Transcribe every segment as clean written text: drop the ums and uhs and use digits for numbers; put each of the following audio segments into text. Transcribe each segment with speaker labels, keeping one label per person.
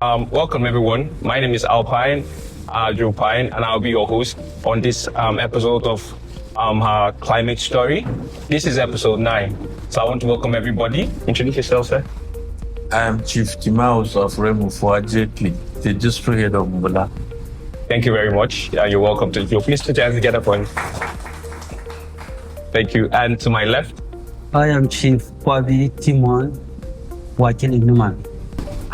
Speaker 1: Welcome everyone. My name is Alpine, Joe Pine, and I'll be your host on this episode of her climate story. This is episode 9. So I want to welcome everybody. Introduce yourself, sir.
Speaker 2: I am Chief Timaus of Remu for JP, the district head of Mbula.
Speaker 1: Thank you very much. You're welcome to the show. Please put your hands together for him. Thank you. And to my left,
Speaker 3: I am Chief Kwabi Timon, Wakili of Numan.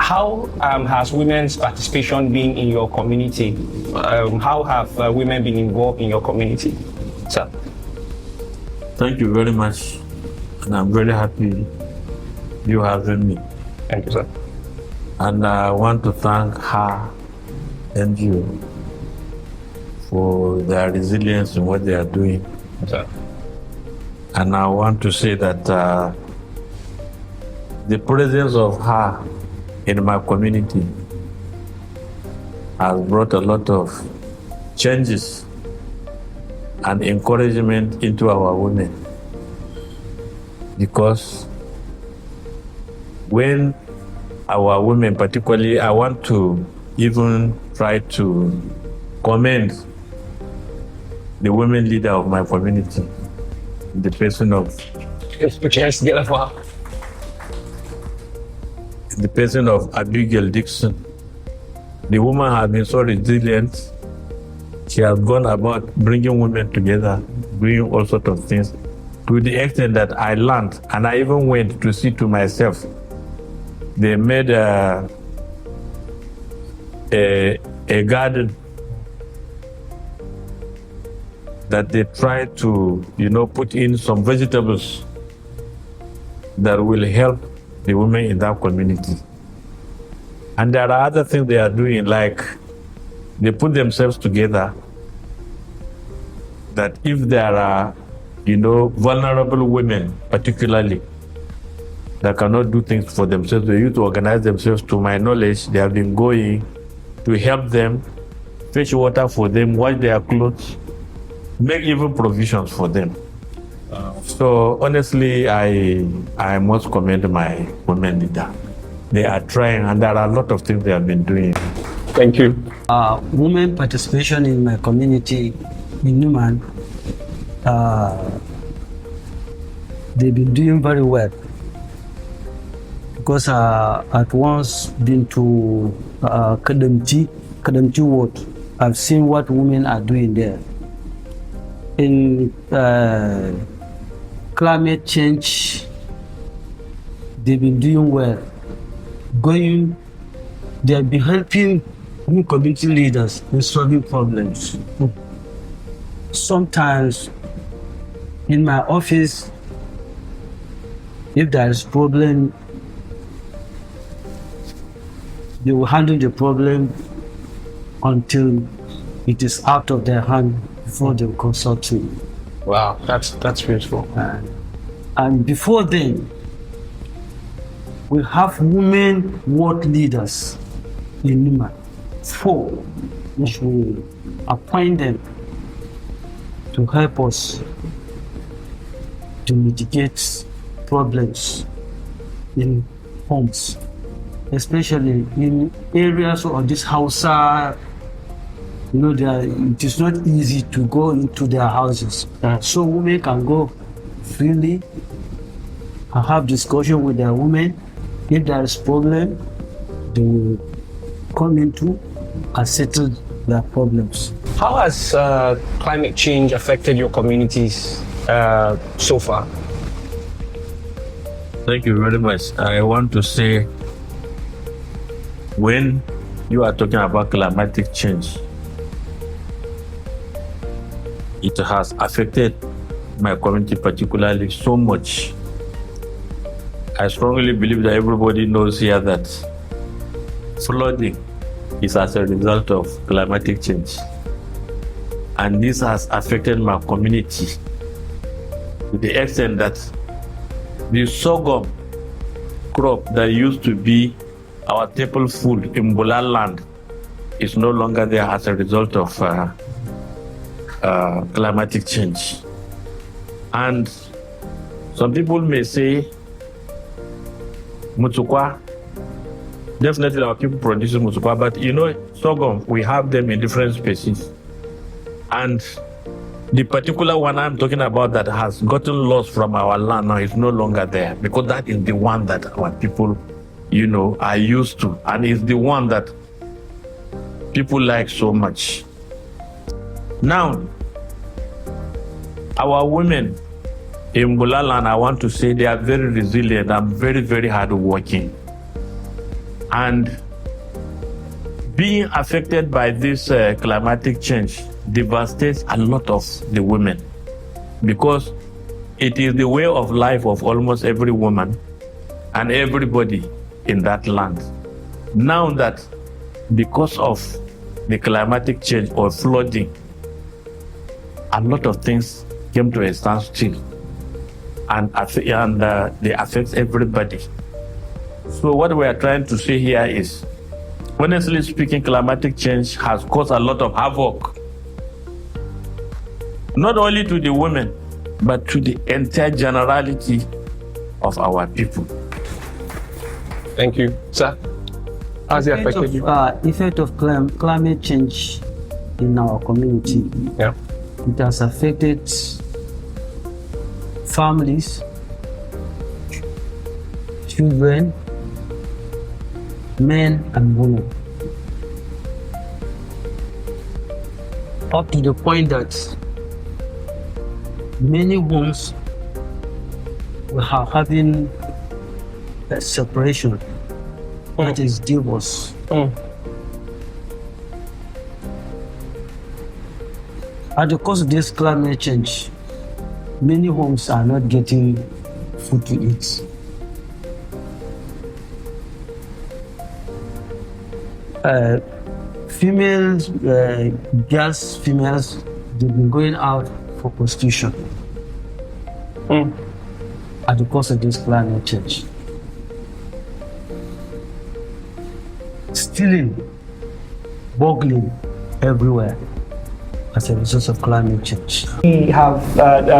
Speaker 1: how has women's participation been in your community? How have women been involved in your community? Sir.
Speaker 2: Thank you very much, and I'm very happy you having me.
Speaker 1: Thank you, sir.
Speaker 2: And I want to thank her NGO for their resilience in what they are doing.
Speaker 1: Sir.
Speaker 2: And I want to say that the presence of her in my community has brought a lot of changes and encouragement into our women. Because when our women, particularly, I want to even try to commend the women leader of my community, the person of Abigail Dixon. The woman has been so resilient. She has gone about bringing women together, doing all sorts of things, to the extent that I learned, and I even went to see to myself. They made a garden that they tried to, put in some vegetables that will help the women in that community. And there are other things they are doing, like they put themselves together that if there are, vulnerable women, particularly, that cannot do things for themselves, they used to organize themselves. To my knowledge, they have been going to help them, fetch water for them, wash their clothes, make even provisions for them. So honestly, I must commend my women leader. They are trying, and there are a lot of things they have been doing.
Speaker 1: Thank you.
Speaker 3: Women participation in my community in Numan, they've been doing very well. Because I've once been to Kadamchi Ward. I've seen what women are doing there. In climate change, they've been doing well. They've been helping community leaders in solving problems. Sometimes in my office, if there is problem, they will handle the problem until it is out of their hand before they will consult me.
Speaker 1: Wow, that's beautiful.
Speaker 3: And before then, we have women ward leaders in Numan, 4, which will appoint them to help us to mitigate problems in homes, especially in areas of this Hausa. It is not easy to go into their houses. So women can go freely and have discussion with their women. If there is problem, they will come into and settle their problems.
Speaker 1: How has climate change affected your communities so far?
Speaker 2: Thank you very much. I want to say, when you are talking about climatic change, it has affected my community particularly so much. I strongly believe that everybody knows here that flooding is as a result of climatic change. And this has affected my community to the extent that the sorghum crop that used to be our staple food in Mbula land is no longer there as a result of climatic change. And some people may say, Mutukwa, Definitely our people produce musupa, but sorghum, we have them in different species. And the particular one I'm talking about that has gotten lost from our land now is no longer there, because that is the one that our people, are used to, and is the one that people like so much. Now, our women in Mbula land, I want to say they are very resilient and very, very hardworking. And being affected by this climatic change devastates a lot of the women, because it is the way of life of almost every woman and everybody in that land. Now that because of the climatic change or flooding, a lot of things came to a standstill, and they affect everybody. So what we are trying to say here is, honestly speaking, climatic change has caused a lot of havoc, not only to the women, but to the entire generality of our people.
Speaker 1: Thank you. Sir, how's it affected you?
Speaker 3: Effect of climate change in our community.
Speaker 1: Yeah.
Speaker 3: It has affected families, children, men and women, up to the point that many homes are having a separation, that is divorce. At the cause of this climate change, many homes are not getting food to eat. Females, they've been going out for prostitution at the cause of this climate change. Stealing, burgling everywhere as a result of climate change.
Speaker 4: We have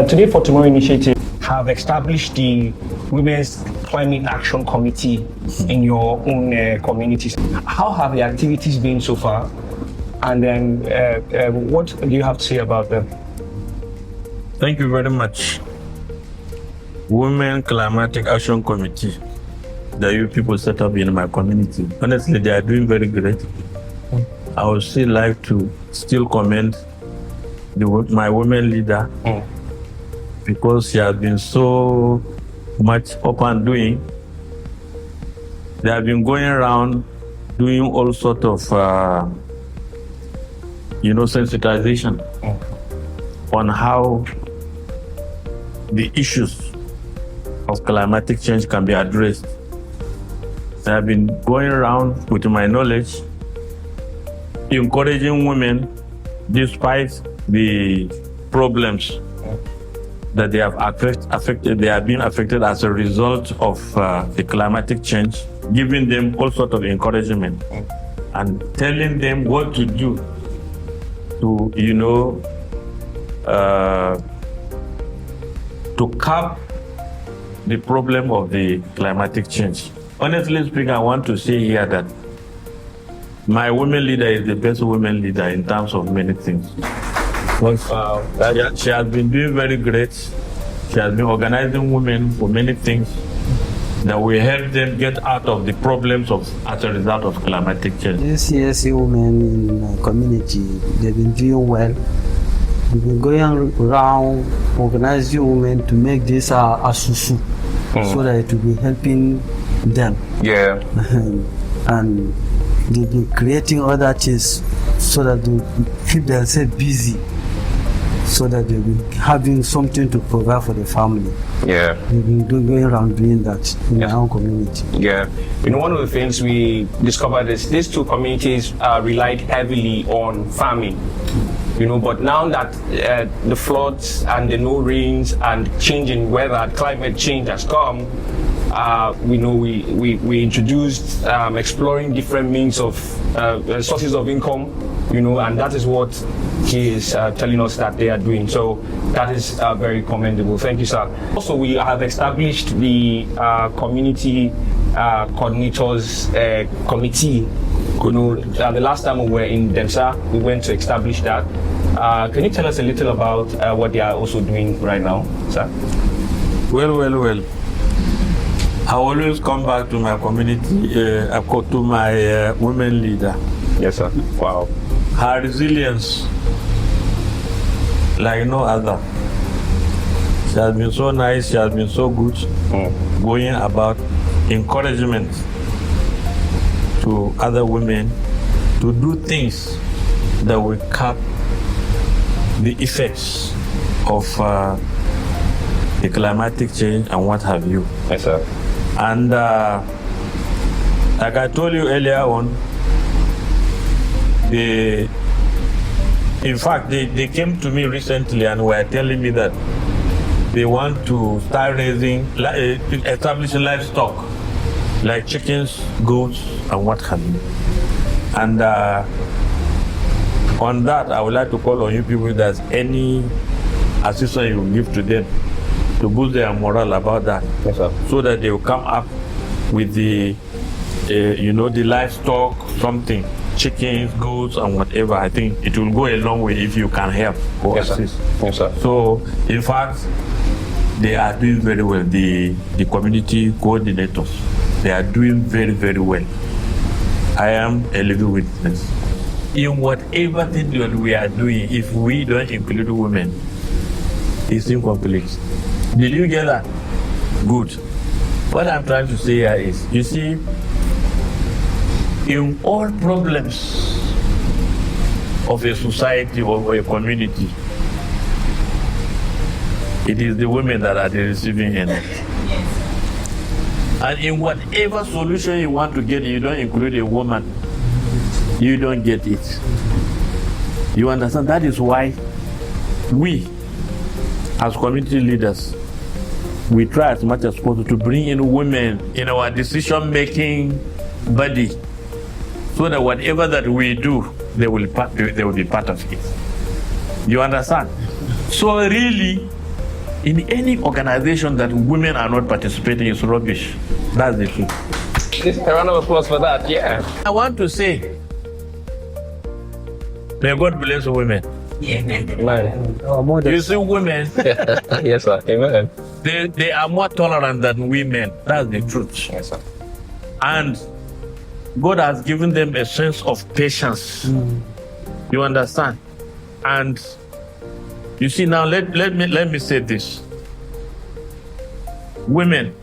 Speaker 4: Today for Tomorrow initiative have established the Women's Climate Action Committee in your own communities. How have the activities been so far? And then what do you have to say about them?
Speaker 2: Thank you very much. Women Climatic Action Committee that you people set up in my community. Honestly, they are doing very great. I would still like to commend my women leader, because she has been so much up and doing. They have been going around doing all sort of sensitization on how the issues of climatic change can be addressed. They have been going around, with my knowledge, encouraging women, despite the problems that they have affected, they have been affected as a result of the climatic change, giving them all sort of encouragement and telling them what to do to, to curb the problem of the climatic change. Honestly speaking, I want to say here that my women leader is the best women leader in terms of many things. She has been doing very great. She has been organizing women for many things that will help them get out of the problems as a result of climatic change.
Speaker 3: These CSC women in the community, they've been doing well. We've been going around organizing women to make this a susu, so that it will be helping them.
Speaker 1: Yeah.
Speaker 3: And they've been creating other things so that they keep themselves busy, so that they'll be having something to provide for the family.
Speaker 1: Yeah.
Speaker 3: We've been going around doing that in our own community.
Speaker 1: Yeah. One of the things we discovered is these two communities relied heavily on farming. But now that the floods and the no rains and changing weather, climate change has come, we introduced exploring different means of sources of income and that is what he is telling us that they are doing. So that is very commendable. Thank you, sir. Also, we have established the community coordinators committee. The last time we were in Demsa, we went to establish that. Can you tell us a little about what they are also doing right now, sir?
Speaker 2: Well. I always come back to my community, to my women leader.
Speaker 1: Yes, sir. Wow.
Speaker 2: Her resilience, like no other. She has been so nice, she has been so good, going about encouragement to other women to do things that will cap the effects of the climatic change and what have you.
Speaker 1: Yes, sir.
Speaker 2: And like I told you earlier on, they came to me recently and were telling me that they want to start establishing livestock, like chickens, goats, and what have you. And on that, I would like to call on you people if there's any assistance you give to them to boost their morale about that,
Speaker 1: yes, sir.
Speaker 2: So that they will come up with the livestock, something, chickens, goats, and whatever. I think it will go a long way if you can help or assist.
Speaker 1: Yes, sir.
Speaker 2: So, in fact, they are doing very well. The community coordinators, they are doing very, very well. I am a living witness. In whatever thing that we are doing, if we don't include women, it's incomplete. Did you get that? Good. What I'm trying to say here is, you see, in all problems of a society or a community, it is the women that are the receiving end. And in whatever solution you want to get, you don't include a woman, you don't get it. You understand? That is why we, as community leaders, we try as much as possible to bring in women in our decision-making body, so that whatever that we do, they will be part of it. You understand? So really, in any organization that women are not participating is rubbish. That's the truth.
Speaker 1: This is a round of applause for that, yeah.
Speaker 2: I want to say, may God bless women.
Speaker 1: Amen.
Speaker 2: You see, women,
Speaker 1: Yes, sir. Amen.
Speaker 2: they are more tolerant than women. That's the truth.
Speaker 1: Yes, sir.
Speaker 2: And God has given them a sense of patience. You understand? And you see, now let me say this. Women,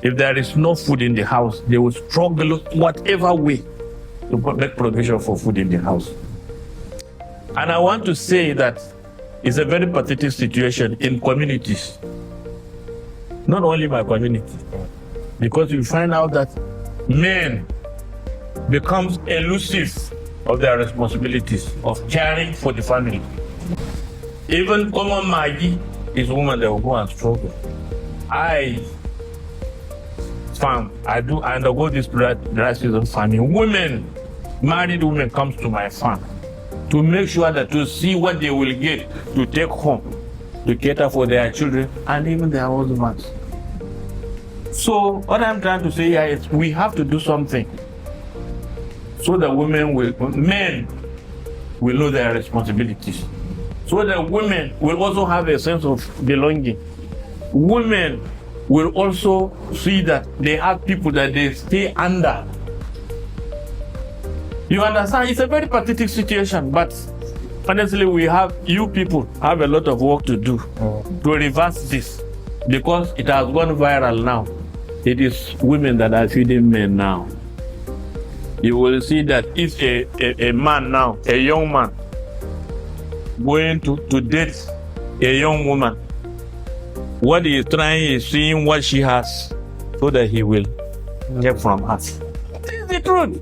Speaker 2: if there is no food in the house, they will struggle whatever way to make provision for food in the house. And I want to say that it's a very pathetic situation in communities. Not only my community, because you find out that men becomes elusive of their responsibilities of caring for the family. Even common Maggie is a woman that will go and struggle. I undergo this dry season farming. Married women comes to my farm to make sure that to see what they will get to take home, to cater for their children and even their husbands. So what I'm trying to say here is we have to do something so that men will know their responsibilities. So that women will also have a sense of belonging. Women will also see that they have people that they stay under. You understand? It's a very pathetic situation, but honestly, you people have a lot of work to do to reverse this, because it has gone viral now. It is women that are feeding men now. You will see that if a man now, a young man, going to date a young woman, what he is trying is seeing what she has so that he will get from us. This is the truth.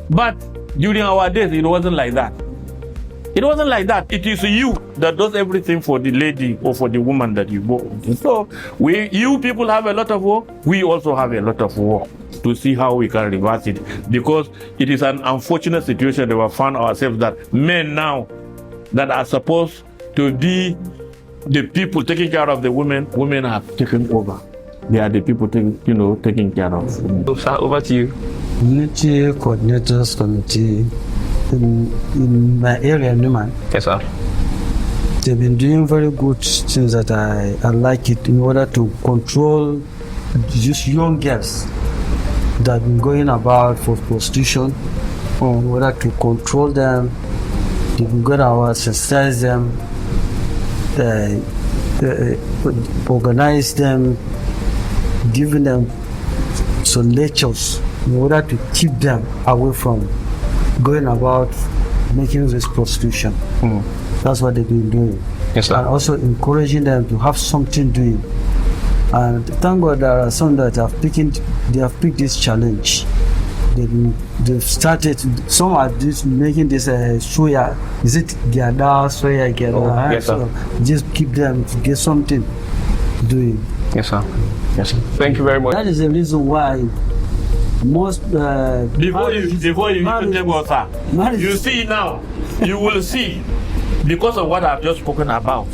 Speaker 2: But during our days, it wasn't like that. It wasn't like that. It is you that does everything for the lady or for the woman that you go. So you people have a lot of work. We also have a lot of work. to see how we can reverse it, because it is an unfortunate situation that we have found ourselves that men now that are supposed to be the people taking care of the women have taken over. They are the people taking care of women.
Speaker 1: So, sir, over to you.
Speaker 3: Community Coordinators Committee in my area, Numan.
Speaker 1: Yes, sir.
Speaker 3: They've been doing very good things that I like it in order to control just young girls that have been going about for prostitution, in order to control them. They've been going about sensitize them, organize them, giving them some lectures in order to keep them away from going about making this prostitution. That's what they've been doing.
Speaker 1: Yes, sir.
Speaker 3: And also encouraging them to have something doing. And thank God there are some that have picked this challenge. They've started, some are just making this soya. Is it gyada, soya, gyada?
Speaker 1: Yes, sir.
Speaker 3: So just keep them to get something doing.
Speaker 1: Yes, sir. Yes, sir. Thank you very much.
Speaker 3: That is the reason why most
Speaker 2: Before you take water, you see now, you will see, because of what I've just spoken about,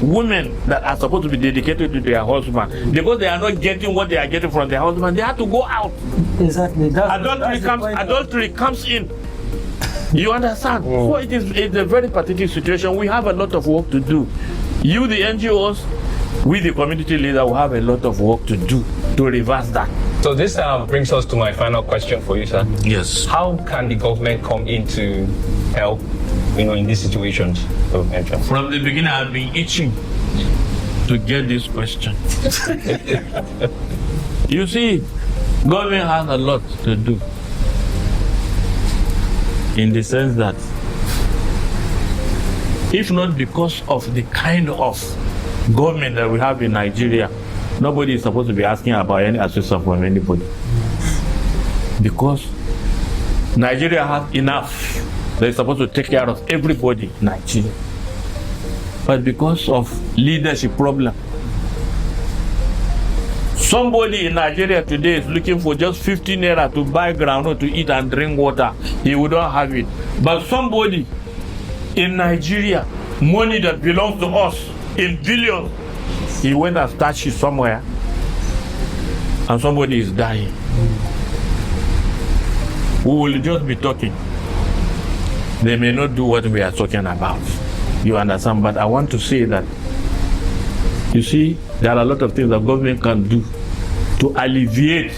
Speaker 2: women that are supposed to be dedicated to their husband, because they are not getting what they are getting from their husband, they have to go out.
Speaker 3: Exactly.
Speaker 2: Adultery comes in. You understand? So it's a very pathetic situation. We have a lot of work to do. You, the NGOs, we, the community leader, will have a lot of work to do to reverse that.
Speaker 1: So this brings us to my final question for you, sir.
Speaker 2: Yes.
Speaker 1: How can the government come in to help, in these situations?
Speaker 2: From the beginning, I've been itching to get this question. You see, government has a lot to do, in the sense that if not because of the kind of government that we have in Nigeria, nobody is supposed to be asking about any assistance from anybody. Because Nigeria has enough. They're supposed to take care of everybody in Nigeria. But because of leadership problem, somebody in Nigeria today is looking for just 15 naira to buy groundnut to eat and drink water. He would not have it. But somebody in Nigeria, money that belongs to us in billions, he went and stashed it somewhere, and somebody is dying. We will just be talking. They may not do what we are talking about. You understand? But I want to say that, you see, there are a lot of things that government can do to alleviate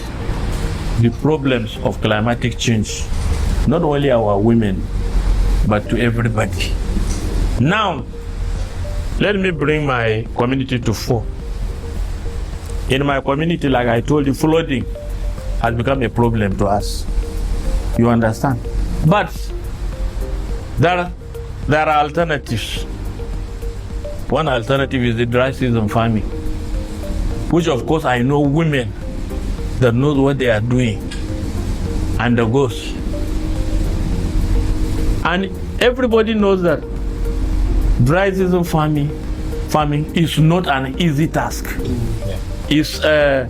Speaker 2: the problems of climatic change. Not only our women, but to everybody. Now, let me bring my community to fore. In my community, like I told you, flooding has become a problem to us. You understand? But there are alternatives. One alternative is the dry season farming, which of course I know women that knows what they are doing and the goes. And everybody knows that dry season farming is not an easy task. It's a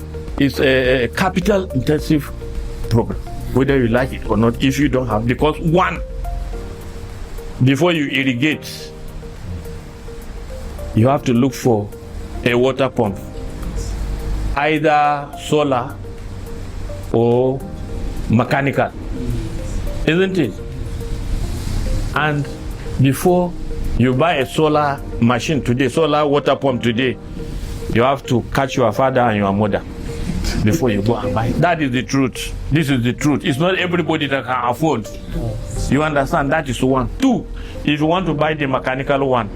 Speaker 2: capital intensive program, whether you like it or not. If you don't have, because one, before you irrigate, you have to look for a water pump, either solar or mechanical, isn't it? And before you buy a solar machine today, solar water pump today, you have to catch your father and your mother before you go and buy it. That is the truth. This is the truth. It's not everybody that can afford. You understand? That is one. Two, if you want to buy the mechanical one,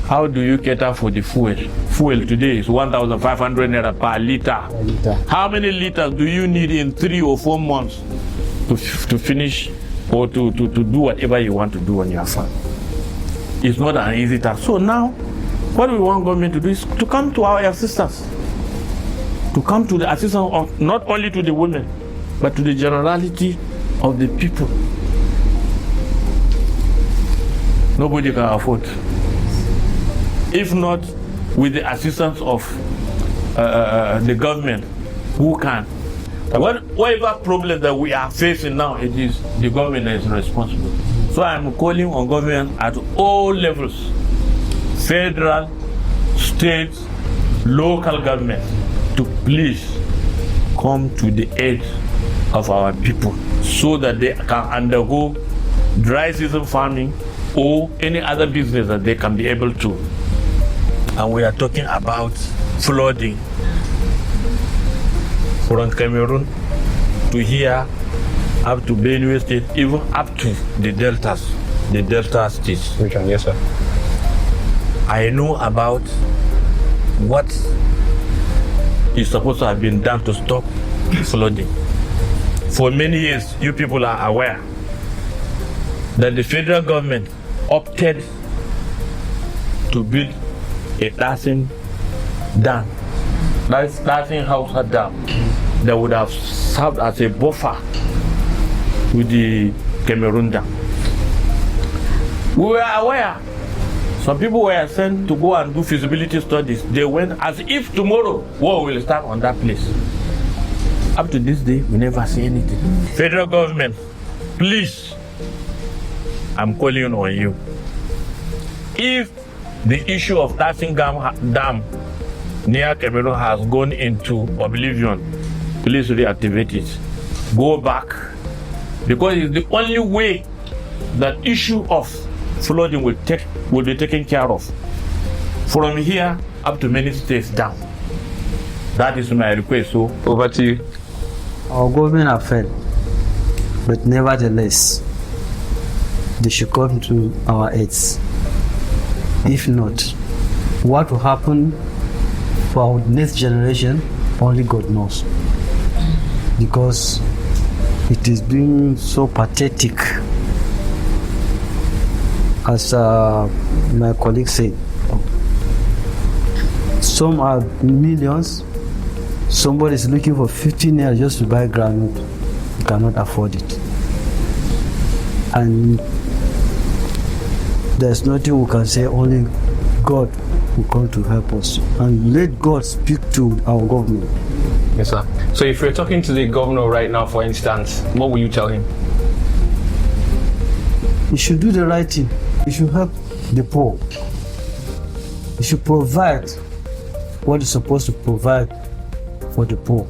Speaker 2: how do you cater for the fuel? Fuel today is 1,500 naira per liter. How many liters do you need in 3 or 4 months to finish or to do whatever you want to do on your farm? It's not an easy task. So now, what we want government to do is to come to our assistance. To come to the assistance of not only to the women, but to the generality of the people. Nobody can afford. If not with the assistance of the government, who can? Whatever problem that we are facing now, it is the government that is responsible. So I'm calling on government at all levels, federal, state, local government, to please come to the aid of our people so that they can undergo dry season farming or any other business that they can be able to. And we are talking about flooding from Cameroon to here, up to Benue State, even up to the delta states.
Speaker 1: Which one? Yes, sir.
Speaker 2: I know about what is supposed to have been done to stop flooding. For many years, you people are aware that the federal government opted to build a Dancing dam. That's Dancing House Dam that would have served as a buffer with the Cameroon Dam. We were aware. Some people were sent to go and do feasibility studies. They went as if tomorrow war will start on that place. Up to this day, we never see anything. Federal government, please, I'm calling on you. If the issue of Dancing Dam near Cameroon has gone into oblivion, please reactivate it. Go back, because it's the only way that issue of flooding will be taken care of. From here up to many states down. That is my request. So
Speaker 1: Over to you.
Speaker 3: Our government have failed, but nevertheless, they should come to our aids. If not, what will happen for our next generation, only God knows. Because it is being so pathetic. As my colleague said, some are millions. Somebody is looking for 15 years just to buy groundnut. You cannot afford it. And there's nothing we can say, only God will come to help us. And let God speak to our government.
Speaker 1: Yes, sir. So if you're talking to the governor right now, for instance, what will you tell him?
Speaker 3: He should do the right thing. He should help the poor. He should provide what he's supposed to provide for the poor.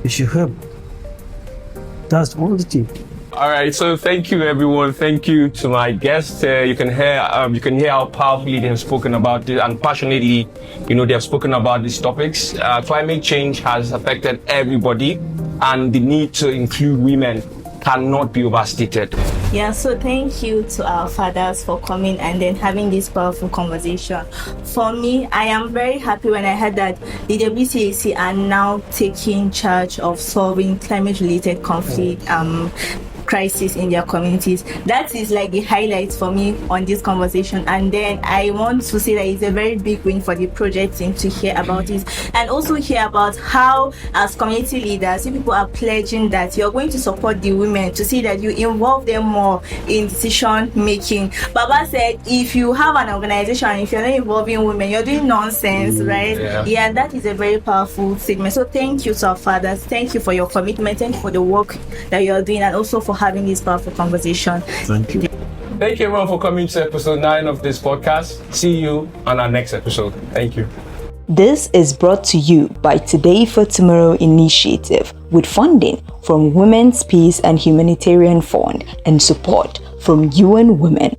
Speaker 3: He should help. That's the only thing.
Speaker 1: All right, so thank you, everyone. Thank you to my guests. You can hear how powerfully they have spoken about it, and passionately, they have spoken about these topics. Climate change has affected everybody, and the need to include women cannot be overstated.
Speaker 5: Yeah, so thank you to our fathers for coming and then having this powerful conversation. For me, I am very happy when I heard that the WCAC are now taking charge of solving climate-related conflict crisis in their communities. That is like the highlight for me on this conversation. And then I want to say that it's a very big win for the project team to hear about it, and also hear about how, as community leaders, you people are pledging that you're going to support the women, to see that you involve them more in decision making. Baba said, if you have an organization, if you're not involving women, you're doing nonsense, right? Yeah, that is a very powerful statement. So thank you to our fathers. Thank you for your commitment. Thank you for the work that you're doing, and also for having this powerful conversation.
Speaker 2: thank you.
Speaker 1: Thank you, everyone, for coming to episode 9 of this podcast. See you on our next episode. Thank you.
Speaker 6: This is brought to you by Today for Tomorrow initiative, with funding from Women's Peace and Humanitarian Fund and support from UN Women.